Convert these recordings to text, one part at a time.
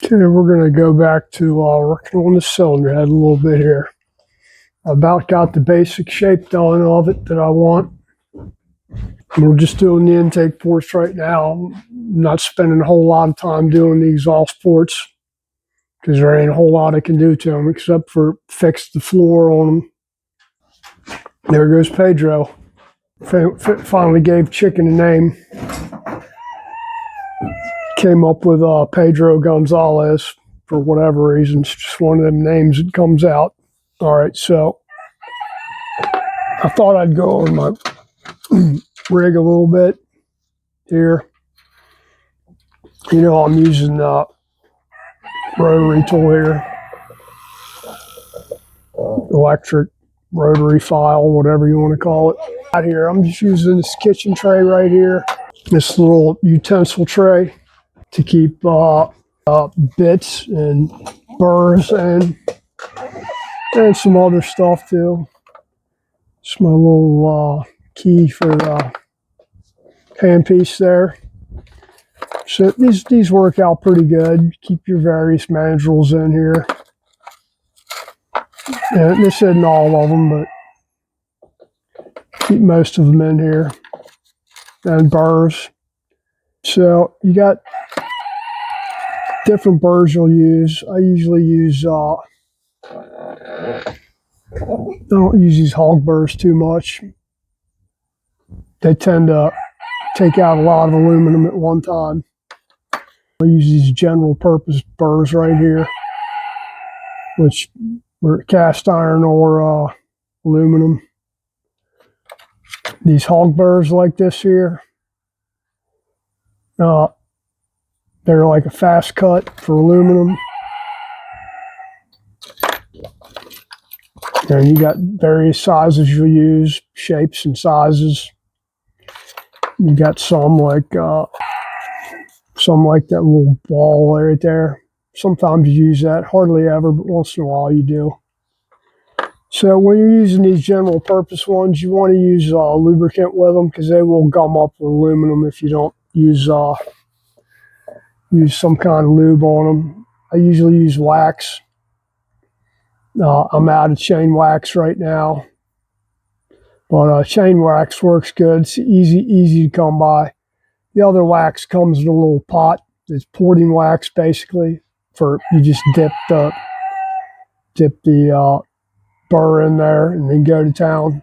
Okay, we're going to go back to working on the cylinder head a little bit here. I about got the basic shape done of it that I want. We're just doing the intake ports right now. I'm not spending a whole lot of time doing the exhaust ports because there ain't a whole lot I can do to them except for fix the floor on them. There goes Pedro. Finally gave Chicken a name. Came up with Pedro Gonzalez for whatever reason. It's just one of them names that comes out. All right, so I thought I'd go over my rig a little bit here. You know, I'm using the rotary tool here, electric rotary file, whatever you want to call it. Out here, I'm just using this kitchen tray right here, this little utensil tray to keep bits and burrs and some other stuff too. It's my little key for the handpiece there. So these work out pretty good. Keep your various mandrels in here. And this isn't all of them, but keep most of them in here. And burrs. So you got different burrs you'll use. I usually use, I don't use these hog burrs too much. They tend to take out a lot of aluminum at one time. I use these general purpose burrs right here, which were cast iron or aluminum. These hog burrs like this here, they're like a fast cut for aluminum. And you got various sizes you'll use, shapes and sizes. You got some like that little ball right there. Sometimes you use that, hardly ever, but once in a while you do. So when you're using these general purpose ones, you want to use lubricant with them because they will gum up with aluminum if you don't use some kind of lube on them. I usually use wax. I'm out of chain wax right now, but chain wax works good. It's easy to come by. The other wax comes in a little pot. It's porting wax basically. For you just dip the burr in there and then go to town.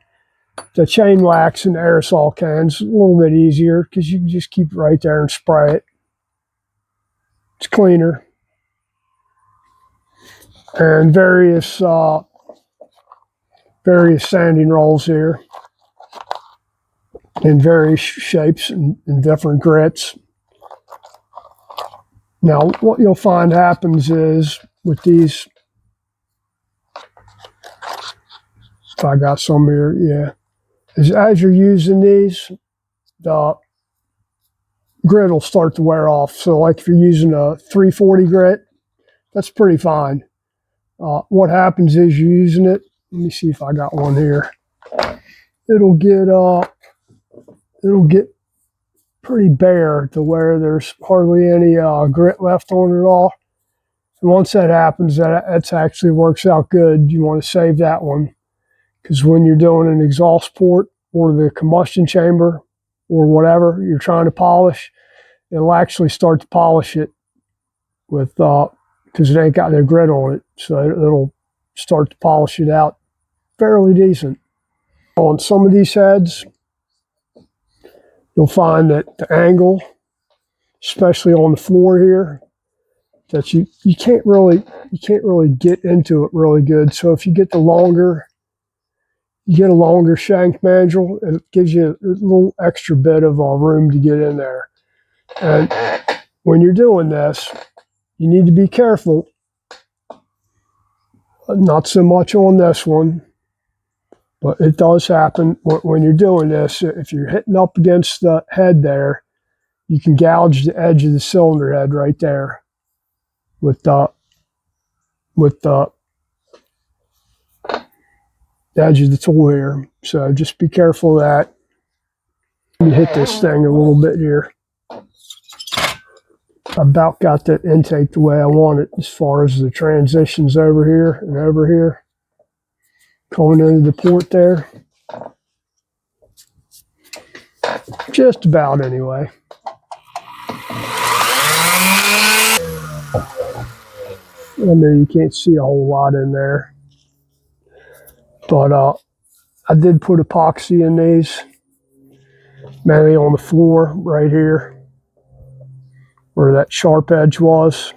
The chain wax and the aerosol cans a little bit easier because you can just keep it right there and spray it. It's cleaner. And various sanding rolls here in various shapes and different grits. Now, what you'll find happens is with these, if I got some here, yeah, is as you're using these, the grit will start to wear off. So like if you're using a 340 grit, that's pretty fine. What happens is you're using it, let me see if I got one here. It'll get pretty bare to where there's hardly any grit left on it at all. And once that happens, that actually works out good. You want to save that one because when you're doing an exhaust port or the combustion chamber or whatever you're trying to polish, it'll actually start to polish it with because it ain't got no grit on it, so it'll start to polish it out fairly decent. On some of these heads, you'll find that the angle, especially on the floor here, that you can't really get into it really good. So if you get a longer shank mandrel, it gives you a little extra bit of room to get in there. And when you're doing this, you need to be careful. Not so much on this one, but it does happen when you're doing this. If you're hitting up against the head there, you can gouge the edge of the cylinder head right there with the edge of the tool here. So just be careful of that. You hit this thing a little bit here. About got that intake the way I want it as far as the transitions over here and over here. Coming into the port there. Just about anyway. I know you can't see a whole lot in there. But I did put epoxy in these, mainly on the floor right here, where that sharp edge was,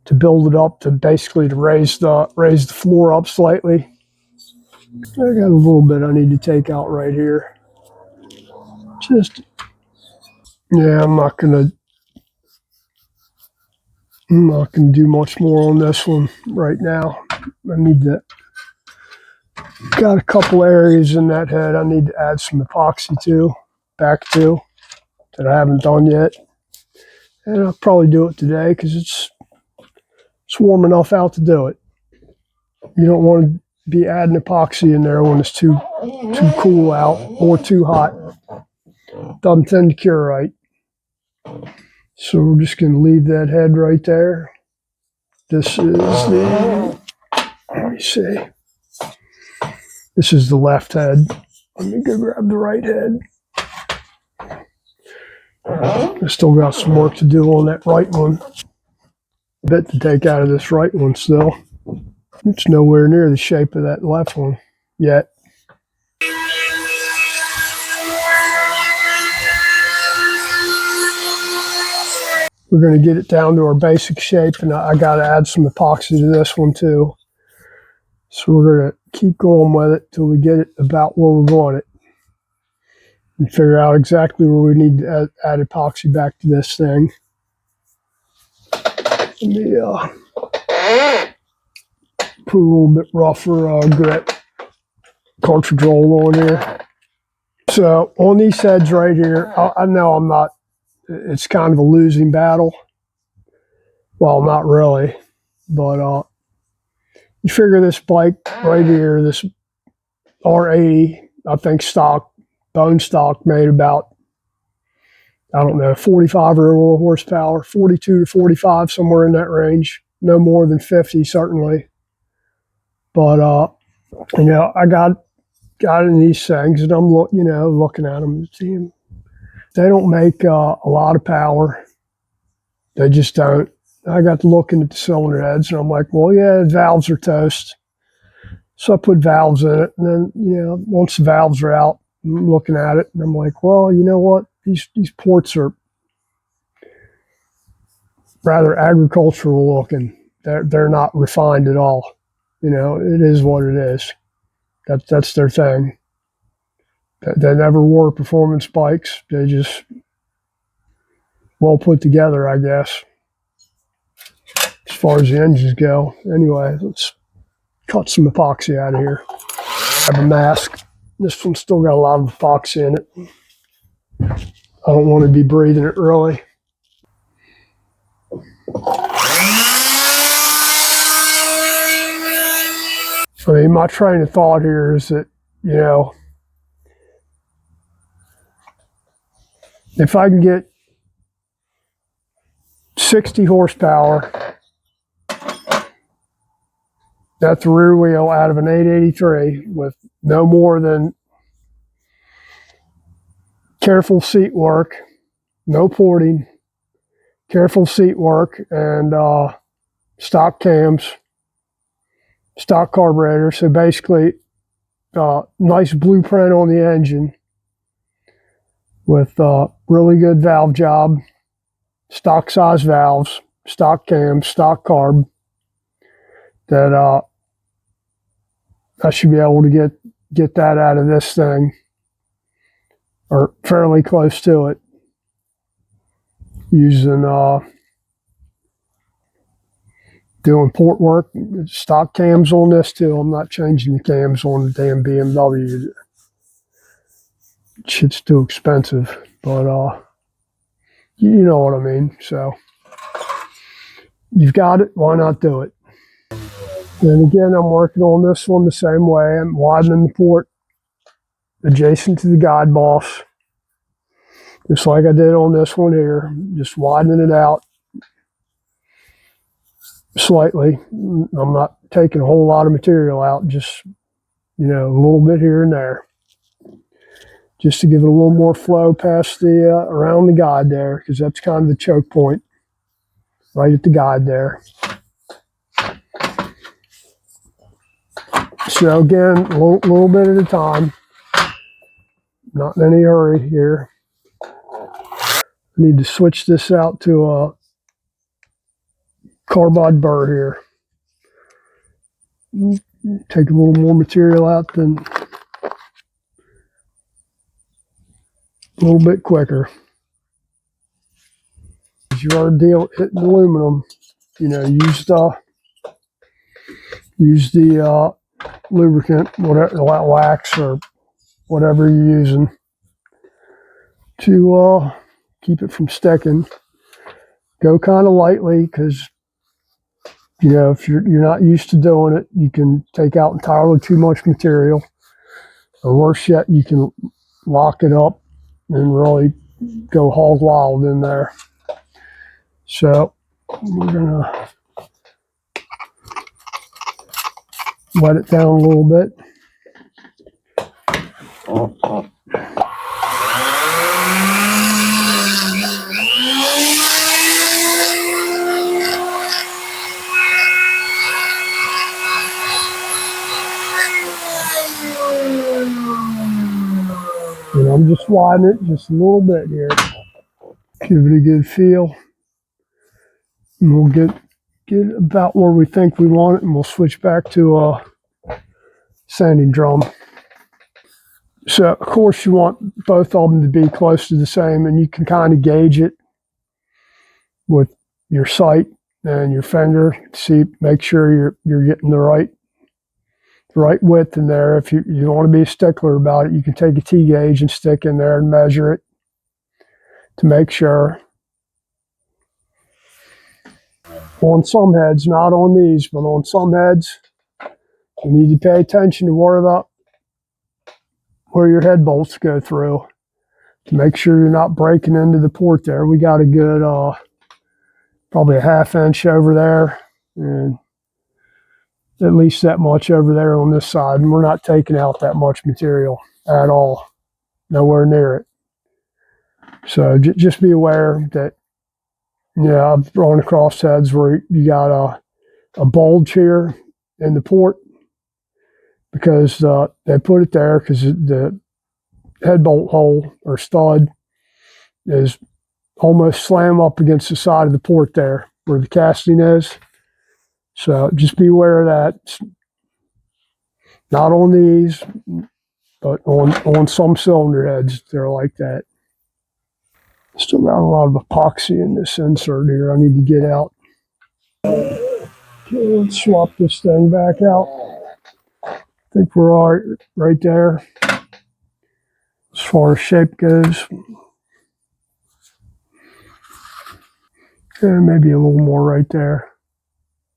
to build it up to basically to raise the floor up slightly. I got a little bit I need to take out right here. Just yeah, I'm not gonna do much more on this one right now. I need to got a couple areas in that head I need to add some epoxy to, back to, that I haven't done yet. And I'll probably do it today because it's warm enough out to do it. You don't want to be adding epoxy in there when it's too cool out or too hot. Doesn't tend to cure right. So we're just going to leave that head right there. This is the, let me see. This is the left head. Let me go grab the right head. I still got some work to do on that right one. A bit to take out of this right one still. It's nowhere near the shape of that left one yet. We're going to get it down to our basic shape, and I got to add some epoxy to this one too. So we're going to keep going with it till we get it about where we want it, and figure out exactly where we need to add epoxy back to this thing. Let me put a little bit rougher grit cartridge roll on here. So on these heads right here, I know I'm not, it's kind of a losing battle. Well, not really, but you figure this bike right here, this R80, I think stock, bone stock, made about, I don't know, 45 or more horsepower, 42 to 45, somewhere in that range. No more than 50, certainly. But, you know, I got in these things, and I'm, looking at them and seeing they don't make a lot of power. They just don't. I got to looking at the cylinder heads, and I'm like, well, yeah, the valves are toast. So I put valves in it, and then, once the valves are out, I'm looking at it, and I'm like, well, you know what? These ports are rather agricultural looking. They're not refined at all. It is what it is. That's their thing. They never wore performance bikes. They just well put together, I guess, as far as the engines go. Anyway, let's cut some epoxy out of here. I have a mask. This one's still got a lot of epoxy in it. I don't want to be breathing it really. I mean, my train of thought here is that, if I can get 60 horsepower at the rear wheel out of an 883 with no more than careful seat work, no porting, careful seat work, and stock cams, stock carburetor. So basically, nice blueprint on the engine with really good valve job, stock size valves, stock cams, stock carb, that I should be able to get that out of this thing, or fairly close to it, using doing port work. Stock cams on this too. I'm not changing the cams on the damn BMW. Shit's too expensive, but you know what I mean. So you've got it, why not do it? And again, I'm working on this one the same way. I'm widening the port adjacent to the guide boss. Just like I did on this one here, just widening it out slightly. I'm not taking a whole lot of material out, just, a little bit here and there, just to give it a little more flow past the, around the guide there, because that's kind of the choke point, right at the guide there. So again, a little bit at a time, not in any hurry here. I need to switch this out to a carbide burr here. Take a little more material out, then a little bit quicker. As you are hitting aluminum, use the lubricant, whatever, wax or whatever you're using, to keep it from sticking. Go kind of lightly, because if you're not used to doing it, you can take out entirely too much material, or worse yet, you can lock it up and really go hog wild in there. So we're gonna let it down a little bit. And I'm just widening it just a little bit here. Give it a good feel. And we'll get about where we think we want it, and we'll switch back to a sanding drum. So of course you want both of them to be close to the same, and you can kind of gauge it with your sight and your finger. Make sure you're getting the right width in there. If you don't want to be a stickler about it, you can take a T gauge and stick in there and measure it to make sure. On some heads, not on these, but on some heads, you need to pay attention to where your head bolts go through, to make sure you're not breaking into the port there. We got a good, probably a 1/2 inch over there, and at least that much over there on this side. And we're not taking out that much material at all, nowhere near it. So just be aware that, I've run across heads where you got a bulge here in the port, because they put it there because the head bolt hole or stud is almost slam up against the side of the port there where the casting is. So just be aware of that. It's not on these, but on some cylinder heads, they're like that. Still got a lot of epoxy in this insert here I need to get out. Okay, let's swap this thing back out. I think we're all right there as far as shape goes. And maybe a little more right there.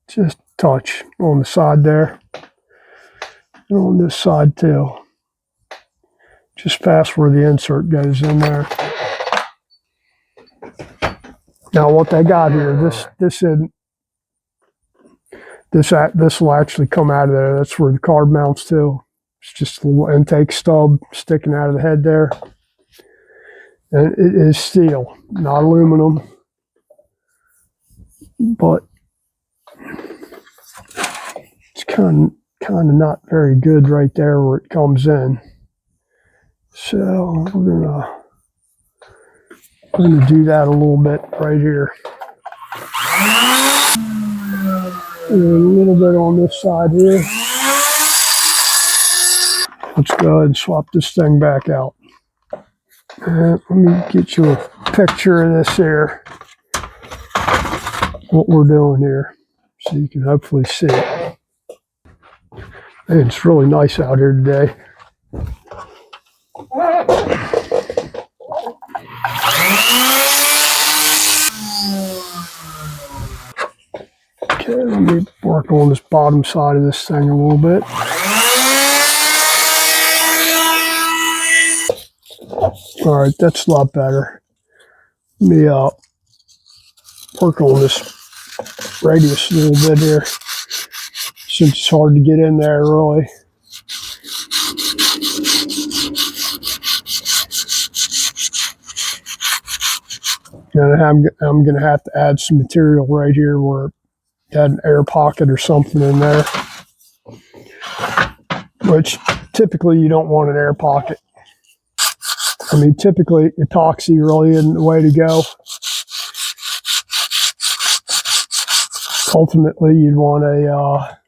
Just a touch on the side there. And on this side too. Just past where the insert goes in there. Now what they got here, this will actually come out of there. That's where the carb mounts to. It's just a little intake stub sticking out of the head there. And it is steel, not aluminum. But it's kind of not very good right there where it comes in. So we're gonna do that a little bit right here. And a little bit on this side here. Let's go ahead and swap this thing back out. And let me get you a picture of this here, what we're doing here, so you can hopefully see it. And it's really nice out here today. Okay, let me work on this bottom side of this thing a little bit. All right, that's a lot better. Let me work on this radius a little bit here, since it's hard to get in there really. And I'm going to have to add some material right here where it had an air pocket or something in there, which typically you don't want an air pocket. I mean, typically epoxy really isn't the way to go. Ultimately, you'd want a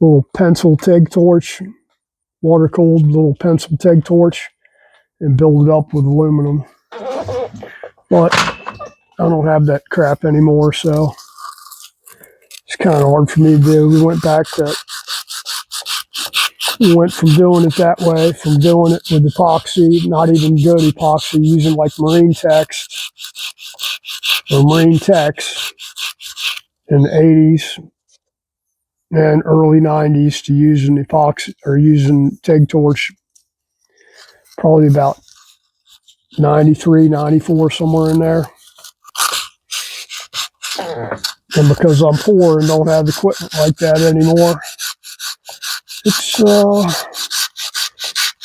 little pencil TIG torch, water-cooled little pencil TIG torch, and build it up with aluminum. But I don't have that crap anymore, so it's kind of hard for me to do. We went from doing it that way, from doing it with epoxy, not even good epoxy, using like Marine Text or Marine Tex in the 80s and early 90s, to using epoxy or using TIG torch probably about 93, 94, somewhere in there. And because I'm poor and don't have equipment like that anymore, it's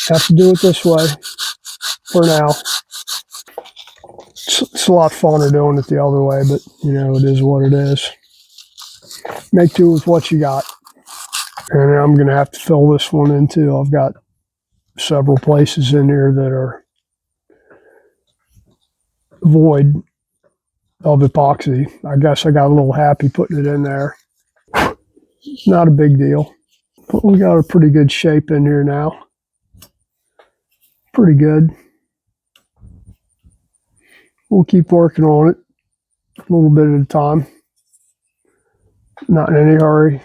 have to do it this way for now. It's a lot funner doing it the other way, but you know, it is what it is. Make do with what you got. And I'm going to have to fill this one in too. I've got several places in here that are void of epoxy. I guess I got a little happy putting it in there. Not a big deal. But we got a pretty good shape in here now. Pretty good. We'll keep working on it a little bit at a time. Not in any hurry.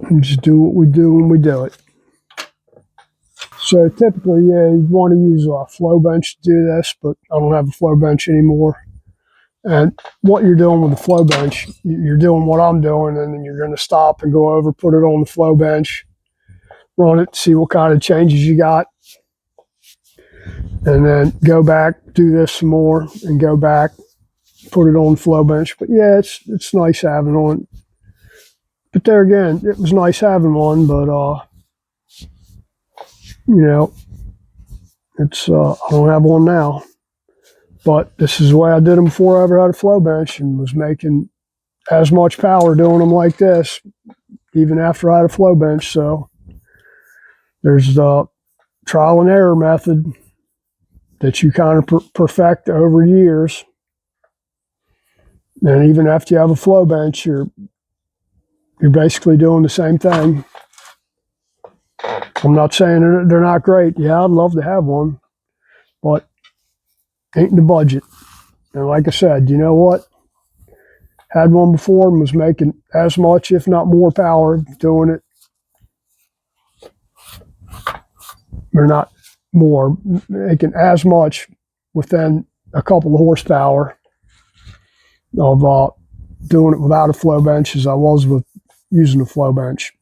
And just do what we do when we do it. So typically, yeah, you want to use a flow bench to do this, but I don't have a flow bench anymore. And what you're doing with the flow bench, you're doing what I'm doing, and then you're going to stop and go over, put it on the flow bench, run it, see what kind of changes you got, and then go back, do this some more, and go back, put it on the flow bench. But yeah, it's nice having one. But there again, it was nice having one, but you know, it's I don't have one now. But this is the way I did them before I ever had a flow bench, and was making as much power doing them like this, even after I had a flow bench. So there's the trial and error method that you kind of perfect over years. And even after you have a flow bench, you're basically doing the same thing. I'm not saying they're not great. Yeah, I'd love to have one, but ain't in the budget. And like I said, you know what? Had one before and was making as much, if not more power doing it. Or not more, making as much within a couple of horsepower of doing it without a flow bench as I was with using a flow bench.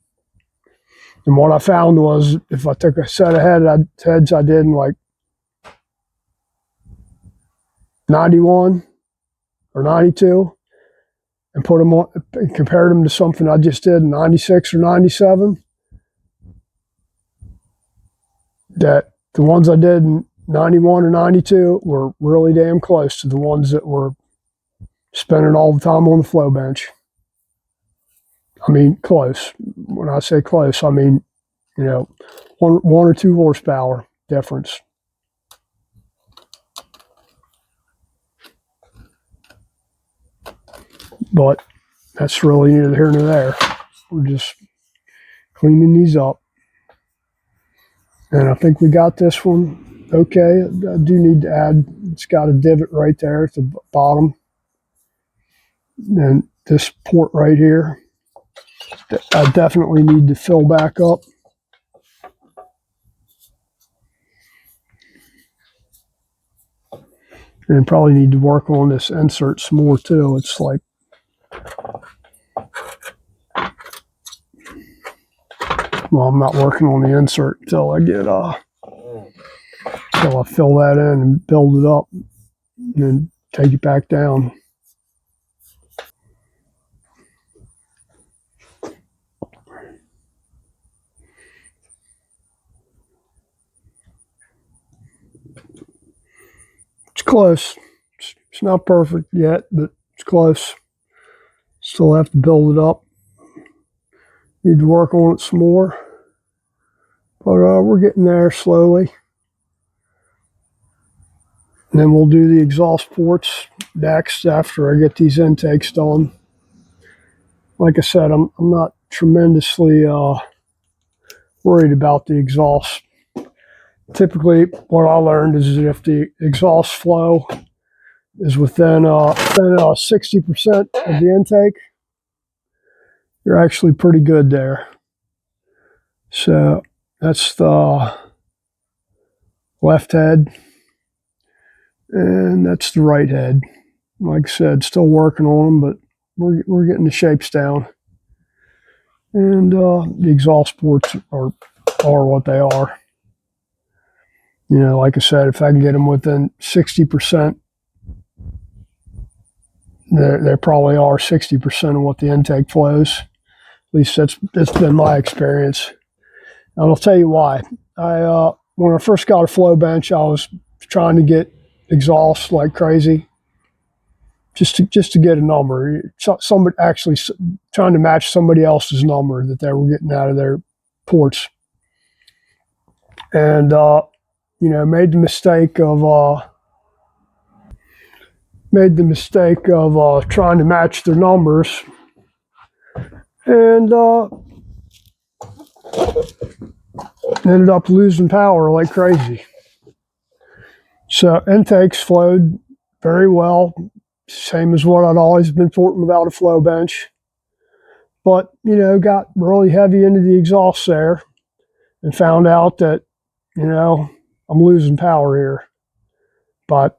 And what I found was, if I took a set of heads I did in like 91 or 92 and put them on, and compared them to something I just did in 96 or 97, that the ones I did in 91 or 92 were really damn close to the ones that were spending all the time on the flow bench. I mean, close. When I say close, I mean, you know, one or 2 horsepower difference. But that's really neither here nor there. We're just cleaning these up. And I think we got this one okay. I do need to add, it's got a divot right there at the bottom. And this port right here, I definitely need to fill back up. And probably need to work on this insert some more too. It's like, well, I'm not working on the insert until I get So I fill that in and build it up and then take it back down. It's close. It's not perfect yet, but it's close. Still have to build it up. Need to work on it some more. But we're getting there slowly. And then we'll do the exhaust ports next after I get these intakes done. Like I said, I'm not tremendously worried about the exhaust. Typically, what I learned is that if the exhaust flow is within 60% of the intake, you're actually pretty good there. So that's the left head, and that's the right head. Like I said, still working on them, but we're getting the shapes down. And the exhaust ports are what they are. You know, like I said, if I can get them within 60%, they probably are 60% of what the intake flows. At least that's been my experience. And I'll tell you why. When I first got a flow bench, I was trying to get exhaust like crazy, just to get a number. Somebody actually trying to match somebody else's number that they were getting out of their ports, and you know, made the mistake of trying to match their numbers, and ended up losing power like crazy. So intakes flowed very well, same as what I'd always been thought about a flow bench. But, you know, got really heavy into the exhaust there and found out that, you know, I'm losing power here by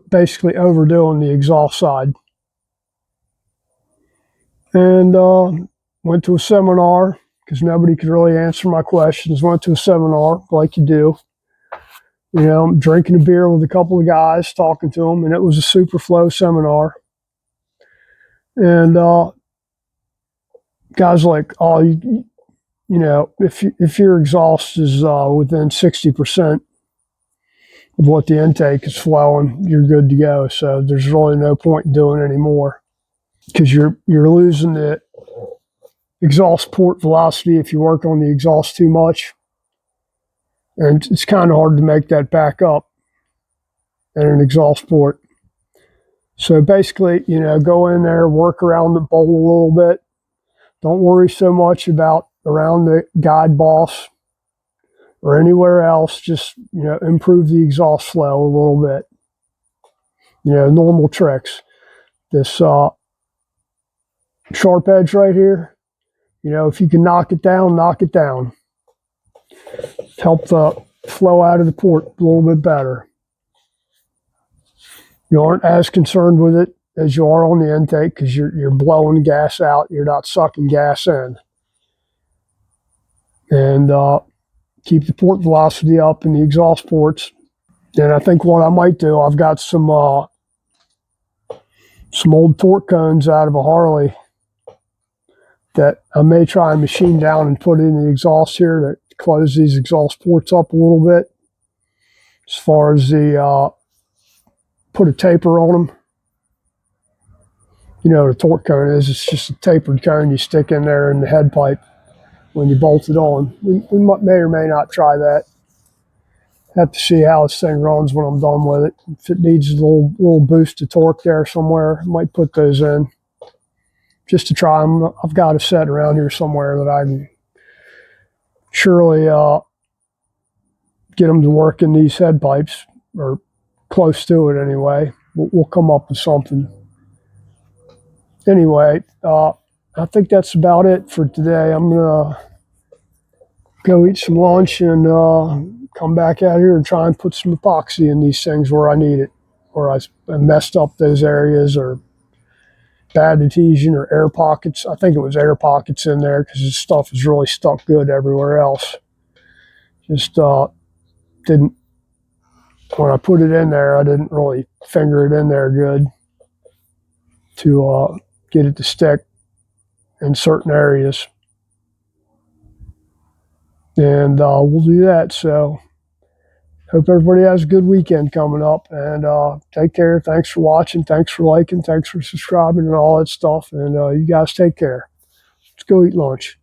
basically overdoing the exhaust side. And went to a seminar because nobody could really answer my questions. Went to a seminar like you do. You know, I'm drinking a beer with a couple of guys, talking to them, and it was a super flow seminar. And guys like, oh, you know, if your exhaust is within 60% of what the intake is flowing, you're good to go. So there's really no point in doing any more because you're losing the exhaust port velocity if you work on the exhaust too much, and it's kind of hard to make that back up in an exhaust port. So basically, you know, go in there, work around the bowl a little bit. Don't worry so much about around the guide boss or anywhere else. Just, you know, improve the exhaust flow a little bit. You know, normal tricks. This sharp edge right here, you know, if you can knock it down, knock it down. Help the flow out of the port a little bit better. You aren't as concerned with it as you are on the intake because you're blowing gas out. You're not sucking gas in. And keep the port velocity up in the exhaust ports. And I think what I might do, I've got some old torque cones out of a Harley that I may try and machine down and put in the exhaust here to close these exhaust ports up a little bit. As far as the put a taper on them. You know what a torque cone is. It's just a tapered cone you stick in there in the head pipe when you bolt it on. We may or may not try that. Have to see how this thing runs when I'm done with it. If it needs a little boost of torque there somewhere, I might put those in just to try them. I've got a set around here somewhere that I can surely get them to work in these head pipes, or close to it anyway. We'll come up with something. Anyway, I think that's about it for today. I'm going to go eat some lunch and come back out here and try and put some epoxy in these things where I need it, where I messed up those areas, or bad adhesion or air pockets. I think it was air pockets in there because this stuff is really stuck good everywhere else. Just didn't when I put it in there, I didn't really finger it in there good to get it to stick in certain areas. And we'll do that. So hope everybody has a good weekend coming up, and take care. Thanks for watching. Thanks for liking. Thanks for subscribing and all that stuff. And you guys take care. Let's go eat lunch.